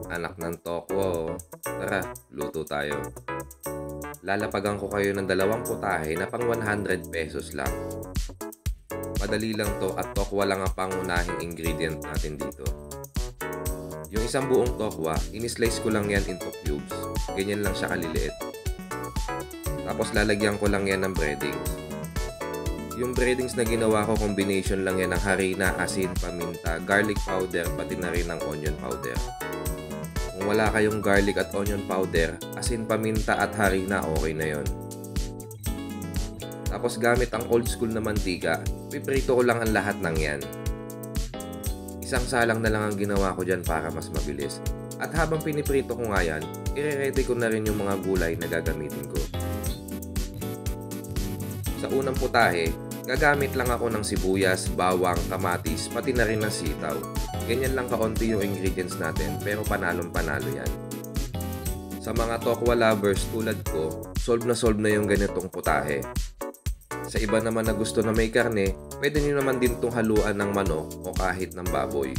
Anak ng tokwa, tara, luto tayo. Lalapagan ko kayo ng dalawang putahe na pang 100 pesos lang. Madali lang to at tokwa lang ang pangunahing ingredient natin dito. Yung isang buong tokwa, in-slice ko lang yan into cubes. Ganyan lang siya kaliliit. Tapos lalagyan ko lang yan ng breadings. Yung breadings na ginawa ko, combination lang yan ng harina, asin, paminta, garlic powder, pati na rin ng onion powder. Kung wala kayong garlic at onion powder, asin, paminta at harina, okay na yon. Tapos gamit ang old school na mantika, piprito ko lang ang lahat ng yan. Isang salang na lang ang ginawa ko dyan para mas mabilis. At habang piniprito ko nga yan, ire-ready ko na rin yung mga gulay na gagamitin ko. Sa unang putahe, gagamit lang ako ng sibuyas, bawang, kamatis, pati na rin ng sitaw. Ganyan lang kaunti yung ingredients natin, pero panalong-panalo yan. Sa mga tokwa lovers tulad ko, solve na yung ganitong putahe. Sa iba naman na gusto na may karne, pwede nyo naman din itong haluan ng manok o kahit ng baboy.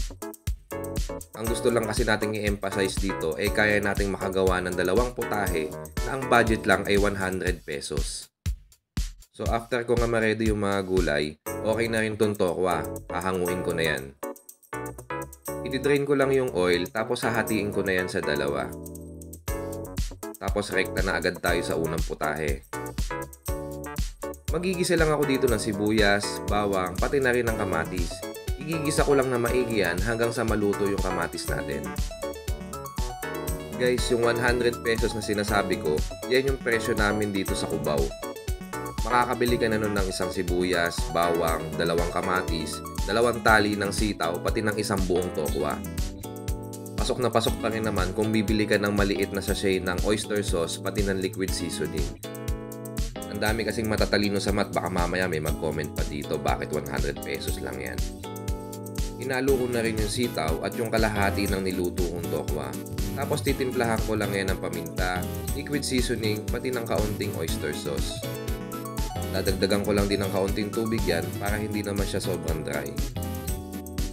Ang gusto lang kasi nating i-emphasize dito ay kaya nating makagawa ng dalawang putahe na ang budget lang ay 100 pesos. So after ko nga ma-ready yung mga gulay, okay na rin tong tokwa. Hahanguin ko na yan. I-drain ko lang yung oil tapos hahatiin ko na yan sa dalawa. Tapos rekta na agad tayo sa unang putahe. Magigisa lang ako dito ng sibuyas, bawang, pati na rin ng kamatis. Igigisa ko lang na maigi yan hanggang sa maluto yung kamatis natin. Guys, yung 100 pesos na sinasabi ko, yan yung presyo namin dito sa Cubao. Makakabili ka na nun ng isang sibuyas, bawang, dalawang kamatis, dalawang tali ng sitaw, pati ng isang buong tokwa. Pasok na pasok pa rin naman kung bibili ka ng maliit na sachet ng oyster sauce, pati ng liquid seasoning. Ang dami kasing matatalino sa math, baka mamaya may mag-comment pa dito bakit 100 pesos lang yan. Hinalo ko na rin yung sitaw at yung kalahati ng niluto kong tokwa. Tapos titimplahan ko lang yan ng paminta, liquid seasoning, pati ng kaunting oyster sauce. Dadagdagan ko lang din ng kaunting tubig yan para hindi naman siya sobrang dry.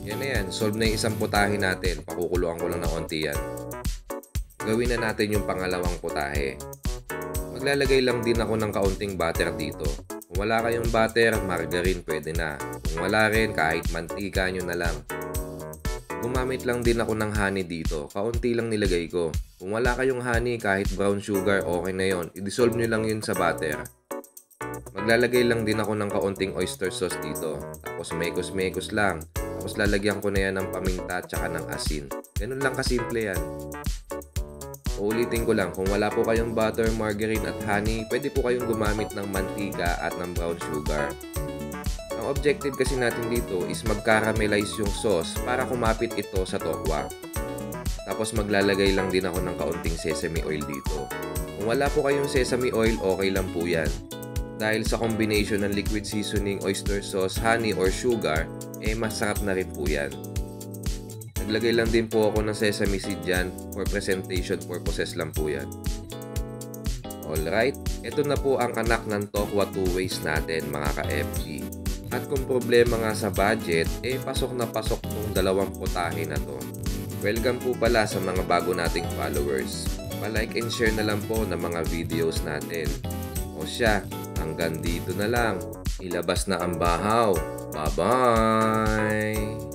Yan na yan, solve na yung isang putahe natin. Pakukuluan ko lang ng onti yan. Gawin na natin yung pangalawang putahe. Maglalagay lang din ako ng kaunting butter dito. Kung wala kayong butter, margarine pwede na. Kung wala rin, kahit mantika nyo na lang. Gumamit lang din ako ng honey dito. Kaunti lang nilagay ko. Kung wala kayong honey, kahit brown sugar, okay na yon. I-dissolve nyo lang yun sa butter. Maglalagay lang din ako ng kaunting oyster sauce dito. Tapos mekos-mekos lang. Tapos lalagyan ko na yan ng paminta at saka ng asin. Ganun lang kasimple yan. Uulitin ko lang, kung wala po kayong butter, margarine at honey, pwede po kayong gumamit ng mantika at ng brown sugar. Ang objective kasi natin dito is mag-caramelize yung sauce para kumapit ito sa tokwa. Tapos maglalagay lang din ako ng kaunting sesame oil dito. Kung wala po kayong sesame oil, okay lang po yan. Dahil sa combination ng liquid seasoning, oyster sauce, honey or sugar, masarap na rin po yan. Naglagay lang din po ako ng sesame seed dyan for presentation purposes lang po yan. Alright, ito na po ang anak ng tokwa 2 ways natin mga ka-FG. At kung problema nga sa budget, pasok na pasok tong dalawang putahe na to. Welcome po pala sa mga bago nating followers. Pa-like and share na lang po ng mga videos natin. O siya, hanggang dito na lang. Ilabas na ang bahaw. Bye-bye!